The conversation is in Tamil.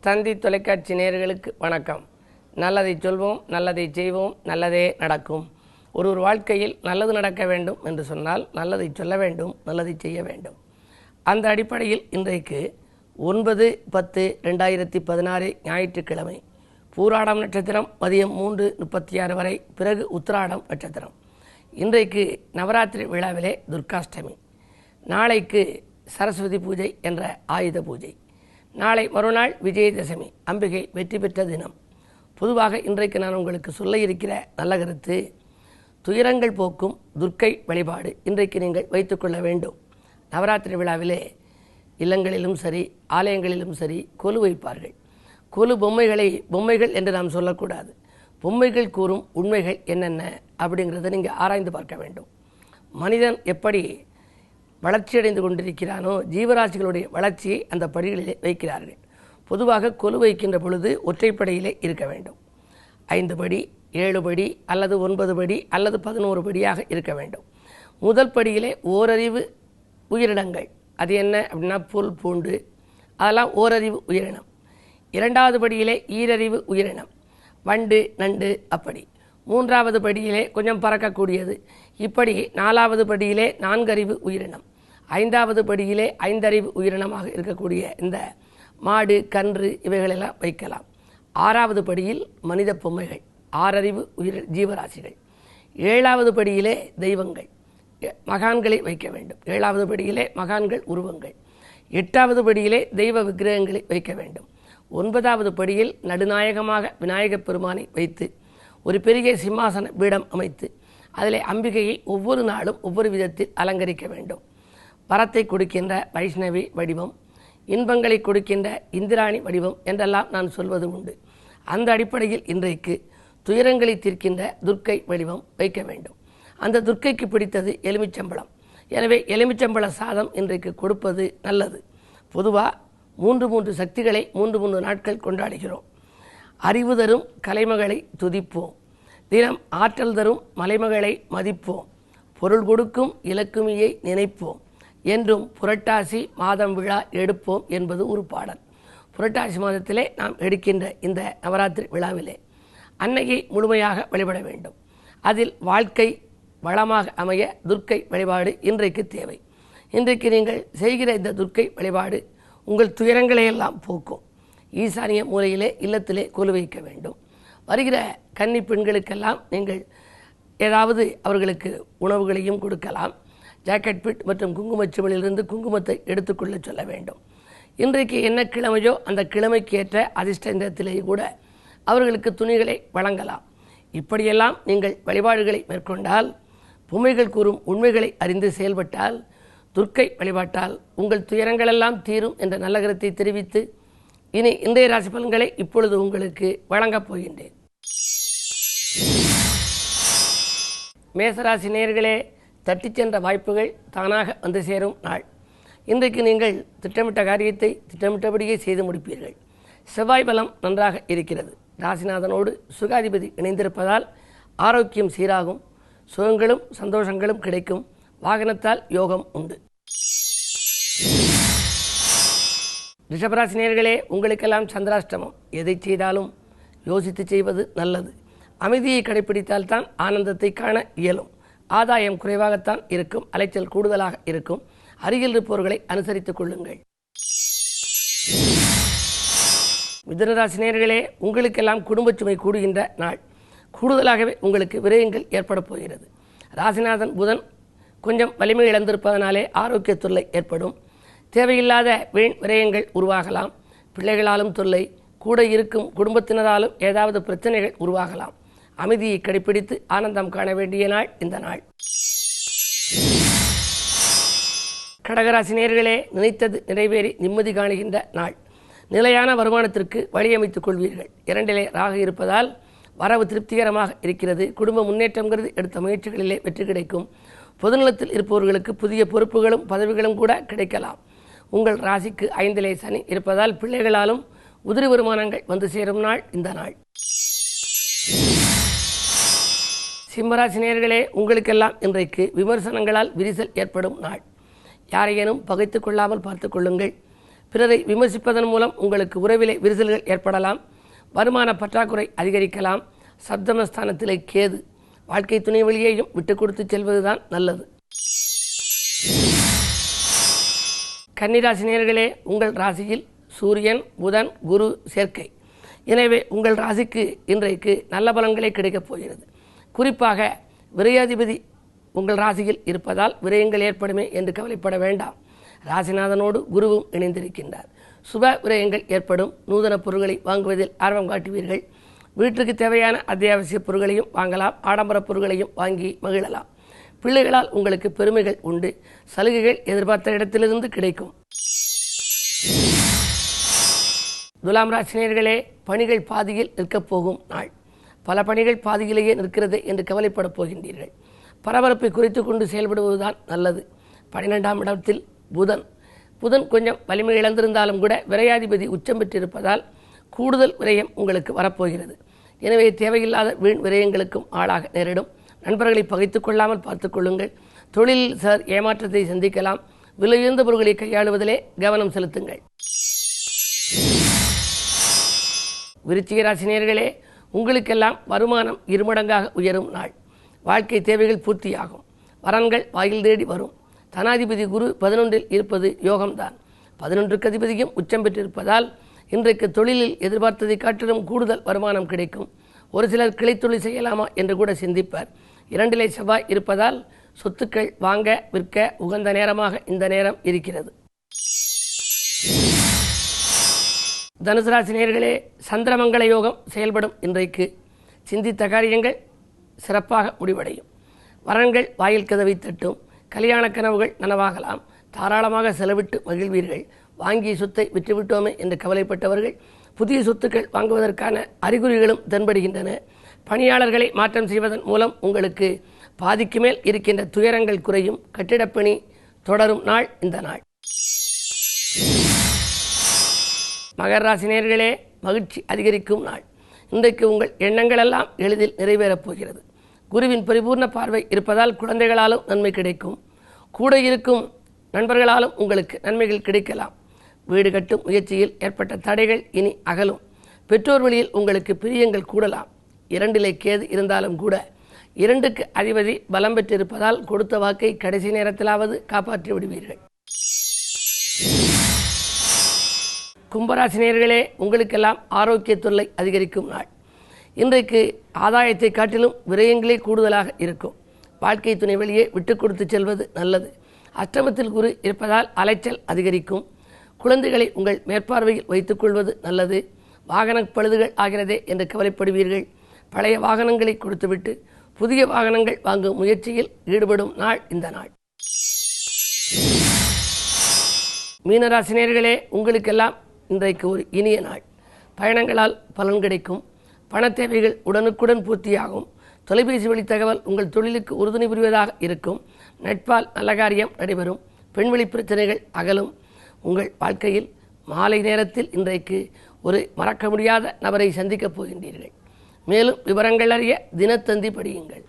தந்தி தொலைக்காட்சி நேயர்களுக்கு வணக்கம். நல்லதை சொல்வோம், நல்லதை செய்வோம், நல்லதே நடக்கும். ஒரு வாழ்க்கையில் நல்லது நடக்க வேண்டும் என்று சொன்னால் நல்லதை சொல்ல வேண்டும், நல்லதை செய்ய வேண்டும். அந்த அடிப்படையில் இன்றைக்கு 9/10/2016 ஞாயிற்றுக்கிழமை பூராடம் நட்சத்திரம் மதியம் 3:36 வரை, பிறகு உத்திராடம் நட்சத்திரம். இன்றைக்கு நவராத்திரி விழாவிலே துர்காஷ்டமி, நாளைக்கு சரஸ்வதி பூஜை என்ற ஆயுத பூஜை, நாளை மறுநாள் விஜயதசமி, அம்பிகை வெற்றி பெற்ற தினம். பொதுவாக இன்றைக்கு நான் உங்களுக்கு சொல்ல இருக்கிற நல்ல கருத்து, துயரங்கள் போக்கும் துர்க்கை வழிபாடு இன்றைக்கு நீங்கள் வைத்துக்கொள்ள வேண்டும். நவராத்திரி விழாவிலே இல்லங்களிலும் சரி, ஆலயங்களிலும் சரி கொலு வைப்பார்கள். கொலு பொம்மைகள் என்று நாம் சொல்லக்கூடாது. பொம்மைகள் கூறும் உண்மைகள் என்னென்ன அப்படிங்கிறத நீங்கள் ஆராய்ந்து பார்க்க வேண்டும். மனிதன் எப்படி வளர்ச்சியடைந்து கொண்டிருக்கிறானோ, ஜீவராசிகளுடைய வளர்ச்சியை அந்த படிகளிலே வைக்கிறார்கள். பொதுவாக கொலு வைக்கின்ற பொழுது ஒற்றைப்படையிலே இருக்க வேண்டும். 5 படி, 7 படி அல்லது 9 படி அல்லது 11 படியாக இருக்க வேண்டும். முதல் படியிலே ஓரறிவு உயிரினங்கள், அது என்ன அப்படின்னா புல், பூண்டு, அதெல்லாம் ஓரறிவு உயிரினம். 2வது படியிலே ஈரறிவு உயிரினம், வண்டு, நண்டு. அப்படி 3வது படியிலே கொஞ்சம் பறக்கக்கூடியது. இப்படி 4வது படியிலே 4 அறிவு உயிரினம். 5வது படியிலே 5 அறிவு உயிரினமாக இருக்கக்கூடிய இந்த மாடு, கன்று இவைகளெல்லாம் வைக்கலாம். 6வது படியில் மனித பொம்மைகள், 6 அறிவு ஜீவராசிகள். 7வது படியிலே தெய்வங்கள், மகான்களை வைக்க வேண்டும். 7வது படியிலே மகான்கள் உருவங்கள். 8வது படியிலே தெய்வ விக்கிரகங்களை வைக்க வேண்டும். 9வது படியில் நடுநாயகமாக விநாயகப் பெருமானை வைத்து ஒரு பெரிய சிம்மாசன பீடம் அமைத்து அதிலே அம்பிகையை ஒவ்வொரு நாளும் ஒவ்வொரு விதத்தில் அலங்கரிக்க வேண்டும். வரத்தை கொடுக்கின்ற வைஷ்ணவி வடிவம், இன்பங்களை கொடுக்கின்ற இந்திராணி வடிவம் என்றெல்லாம் நான் சொல்வது உண்டு. அந்த அடிப்படையில் இன்றைக்கு துயரங்களை தீர்க்கின்ற துர்க்கை வடிவம் வைக்க வேண்டும். அந்த துர்க்கைக்கு பிடித்தது எலுமிச்சம்பழம். எனவே எலுமிச்சம்பழ சாதம் இன்றைக்கு கொடுப்பது நல்லது. பொதுவாக 3 சக்திகளை 3 நாட்கள் கொண்டாடுகிறோம். அறிவு தரும் கலைமகளை துதிப்போம், தினம் ஆற்றல் தரும் மலைமகளை மதிப்போம், பொருள் கொடுக்கும் இலக்குமியை நினைப்போம் என்றும் புரட்டாசி மாதம் விழா எடுப்போம் என்பது ஒரு பாடல். புரட்டாசி மாதத்திலே நாம் எடுக்கின்ற இந்த நவராத்திரி விழாவிலே அன்னையை முழுமையாக வழிபட வேண்டும். அதில் வாழ்க்கை வளமாக அமைய துர்க்கை வழிபாடு இன்றைக்கு தேவை. இன்றைக்கு நீங்கள் செய்கிற இந்த துர்க்கை வழிபாடு உங்கள் துயரங்களையெல்லாம் போக்கும். ஈசானிய மூலையிலே இல்லத்திலே கொலு வைக்க வேண்டும். வருகிற கன்னி பெண்களுக்கெல்லாம் நீங்கள் ஏதாவது அவர்களுக்கு உணவுகளையும் கொடுக்கலாம். ஜாக்கெட் பிட் மற்றும் குங்குமச்சிமிலிருந்து குங்குமத்தை எடுத்துக்கொள்ள சொல்ல வேண்டும். இன்றைக்கு என்ன கிழமையோ அந்த கிழமைக்கு ஏற்ற அதிர்ஷ்ட நேரத்திலேயே கூட அவர்களுக்கு துணிகளை வழங்கலாம். இப்படியெல்லாம் நீங்கள் வழிபாடுகளை மேற்கொண்டால், பொம்மைகள் கூறும் உண்மைகளை அறிந்து செயல்பட்டால், துர்க்கை வழிபாட்டால் உங்கள் துயரங்களெல்லாம் தீரும் என்ற நல்ல கருத்தை தெரிவித்து இனி இன்றைய ராசி பலன்களை இப்பொழுது உங்களுக்கு வழங்கப் போகின்றேன். மேசராசி நேயர்களே, தட்டிச் சென்ற வாய்ப்புகள் தானாக வந்து சேரும் நாள். இன்றைக்கு நீங்கள் திட்டமிட்ட காரியத்தை திட்டமிட்டபடியே செய்து முடிப்பீர்கள். செவ்வாய் பலம் நன்றாக இருக்கிறது. ராசிநாதனோடு சுகாதிபதி இணைந்திருப்பதால் ஆரோக்கியம் சீராகும். சுகங்களும் சந்தோஷங்களும் கிடைக்கும். வாகனத்தால் யோகம் உண்டு. ரிஷபராசி நேயர்களே, உங்களுக்கெல்லாம் சந்திராஷ்டமம். எதை செய்தாலும் யோசித்து செய்வது நல்லது. அமைதியை கடைபிடித்தால்தான் ஆனந்தத்தை காண இயலும். ஆதாயம் குறைவாகத்தான் இருக்கும், அலைச்சல் கூடுதலாக இருக்கும். அருகில் இருப்பவர்களை அனுசரித்துக் கொள்ளுங்கள். மிதுனராசி நேயர்களே, உங்களுக்கெல்லாம் குடும்ப சுமை கூடுகின்ற நாள். கூடுதலாகவே உங்களுக்கு விரயங்கள் ஏற்பட போகிறது. ராசிநாதன் புதன் கொஞ்சம் வலிமை இழந்திருப்பதனாலே ஆரோக்கிய தொல்லை ஏற்படும். தேவையில்லாத வீண் விரயங்கள் உருவாகலாம். பிள்ளைகளாலும் தொல்லை, கூட இருக்கும் குடும்பத்தினராலும் ஏதாவது பிரச்சனைகள் உருவாகலாம். அமைதியை கடைபிடித்து ஆனந்தம் காண வேண்டிய நாள் இந்த நாள். கடகராசி நேயர்களே, நினைத்தது நிறைவேறி நிம்மதி காணுகின்ற நாள். நிலையான வருமானத்திற்கு வழியமைத்துக் கொள்வீர்கள். 2லே ராகு இருப்பதால் வரவு திருப்திகரமாக இருக்கிறது. குடும்ப முன்னேற்றங்கிறது எடுத்த முயற்சிகளிலே வெற்றி கிடைக்கும். பொதுநலத்தில் இருப்பவர்களுக்கு புதிய பொறுப்புகளும் பதவிகளும் கூட கிடைக்கலாம். உங்கள் ராசிக்கு 5லே சனி இருப்பதால் பிள்ளைகளாலும் உதிரி வருமானங்கள் வந்து சேரும் நாள் இந்த நாள். சிம்மராசி நேயர்களே, உங்களுக்கெல்லாம் இன்றைக்கு விமர்சனங்களால் விரிசல் ஏற்படும் நாள். யாரையேனும் பகைத்து கொள்ளாமல் பார்த்து கொள்ளுங்கள். பிறரை விமர்சிப்பதன் மூலம் உங்களுக்கு உறவிலே விரிசல்கள் ஏற்படலாம். வருமான பற்றாக்குறை அதிகரிக்கலாம். சப்தமஸ்தானத்திலே கேது. வாழ்க்கை துணை வழியையும் விட்டு கொடுத்து செல்வதுதான் நல்லது. கன்னிராசி நேயர்களே, உங்கள் ராசியில் சூரியன், புதன், குரு சேர்க்கை. எனவே உங்கள் ராசிக்கு இன்றைக்கு நல்ல பலன்களே கிடைக்கப் போகிறது. குறிப்பாக விரையாதிபதி உங்கள் ராசியில் இருப்பதால் விரயங்கள் ஏற்படுமே என்று கவலைப்பட வேண்டாம். ராசிநாதனோடு குருவும் இணைந்திருக்கின்றார். சுப விரயங்கள் ஏற்படும். நூதன பொருட்களை வாங்குவதில் ஆர்வம் காட்டுவீர்கள். வீட்டுக்கு தேவையான அத்தியாவசிய பொருட்களையும் வாங்கலாம். ஆடம்பர பொருட்களையும் வாங்கி மகிழலாம். பிள்ளைகளால் உங்களுக்கு பெருமைகள் உண்டு. சலுகைகள் எதிர்பார்த்த இடத்திலிருந்து கிடைக்கும். துலாம் ராசி நேயர்களே, பணிகள் பாதியில் நிற்கப் போகும் நாள். பல பணிகள் பாதியிலேயே நிற்கிறது என்று கவலைப்பட போகின்றீர்கள். பரபரப்பை குறைத்து கொண்டு செயல்படுவதுதான் நல்லது. 12ஆம் இடத்தில் புதன் கொஞ்சம் வலிமை இழந்திருந்தாலும் கூட விரையாதிபதி உச்சம் பெற்றிருப்பதால் கூடுதல் விரயம் உங்களுக்கு வரப்போகிறது. எனவே தேவையில்லாத வீண் விரயங்களுக்கும் ஆளாக நேரிடும். நண்பர்களை பகைத்துக் கொள்ளாமல் பார்த்துக் கொள்ளுங்கள். தொழிலில் சார் ஏமாற்றத்தை சந்திக்கலாம். விலையுயர்ந்த பொருட்களை கையாளுவதிலே கவனம் செலுத்துங்கள். விருச்சிக ராசி நேயர்களே, உங்களுக்கெல்லாம் வருமானம் இருமடங்காக உயரும் நாள். வாழ்க்கை தேவைகள் பூர்த்தியாகும். வரன்கள் வாயில் தேடி வரும். தனாதிபதி குரு 11இல் இருப்பது யோகம்தான். 11க்கு அதிபதியும் உச்சம் பெற்றிருப்பதால் இன்றைக்கு தொழிலில் எதிர்பார்த்ததை காட்டிலும் கூடுதல் வருமானம் கிடைக்கும். ஒரு சிலர் கிளைத்தொழில் செய்யலாமா என்று கூட சிந்திப்பர். 2இலே செவ்வாய் இருப்பதால் சொத்துக்கள் வாங்க விற்க உகந்த நேரமாக இந்த நேரம் இருக்கிறது. தனுசு ராசி நேயர்களே, சந்திரமங்கல யோகம் செயல்படும் இன்றைக்கு சிந்தித்த காரியங்கள் சிறப்பாக முடிவடையும். வரன்கள் வாயில் கதவை தட்டும். கல்யாண கனவுகள் நனவாகலாம். தாராளமாக செலவிட்டு மகிழ்வீர்கள். வாங்கிய சொத்தை விற்றுவிட்டோமே என்று கவலைப்பட்டவர்கள் புதிய சொத்துக்கள் வாங்குவதற்கான அறிகுறிகளும் தென்படுகின்றன. பணியாளர்களை மாற்றம் செய்வதன் மூலம் உங்களுக்கு பாதிக்கு மேல் இருக்கின்ற துயரங்கள் குறையும். கட்டிடப்பணி தொடரும் நாள் இந்த நாள். மகர ராசி நேயர்களே, மகிழ்ச்சி அதிகரிக்கும் நாள். இன்றைக்கு உங்கள் எண்ணங்கள் எல்லாம் எளிதில் நிறைவேறப் போகிறது. குருவின் பரிபூர்ண பார்வை இருப்பதால் குழந்தைகளாலும் நன்மை கிடைக்கும். கூட இருக்கும் நண்பர்களாலும் உங்களுக்கு நன்மைகள் கிடைக்கலாம். வீடு கட்டும் முயற்சியில் ஏற்பட்ட தடைகள் இனி அகலும். பெற்றோர் வழியில் உங்களுக்கு பிரியங்கள் கூடலாம். 2இலே கேது இருந்தாலும் கூட 2க்கு அதிபதி பலம் பெற்றிருப்பதால் கொடுத்த வாக்கை கடைசி நேரத்திலாவது காப்பாற்றி விடுவீர்கள். கும்பராசி நேயர்களே, உங்களுக்கெல்லாம் ஆரோக்கிய தொல்லை அதிகரிக்கும் நாள். இன்றைக்கு ஆதாயத்தை காட்டிலும் விரயங்களே கூடுதலாக இருக்கும். வாழ்க்கை துணை வழியே விட்டு கொடுத்து செல்வது நல்லது. அஷ்டமத்தில் குரு இருப்பதால் அலைச்சல் அதிகரிக்கும். குழந்தைகளை உங்கள் மேற்பார்வையில் வைத்துக்கொள்வது நல்லது. வாகன பழுதுகள் ஆகிறதே என்று கவலைப்படுவீர்கள். பழைய வாகனங்களை கொடுத்துவிட்டு புதிய வாகனங்கள் வாங்கும் முயற்சியில் ஈடுபடும் நாள் இந்த நாள். மீனராசி நேயர்களே, உங்களுக்கெல்லாம் இன்றைக்கு ஒரு இனிய நாள். பயணங்களால் பலன் கிடைக்கும். பண தேவைகள் உடனுக்குடன் பூர்த்தியாகும். தொலைபேசி வழி தகவல் உங்கள் தொழிலுக்கு உறுதுணை புரிவதாக இருக்கும். நட்பால் நல்ல காரியம் நடைபெறும். பெண்வெளி பிரச்சனைகள் அகலும். உங்கள் வாழ்க்கையில் மாலை நேரத்தில் இன்றைக்கு ஒரு மறக்க முடியாத நபரை சந்திக்கப் போகின்றீர்கள். மேலும் விவரங்கள் அறிய தினத்தந்தி படியுங்கள்.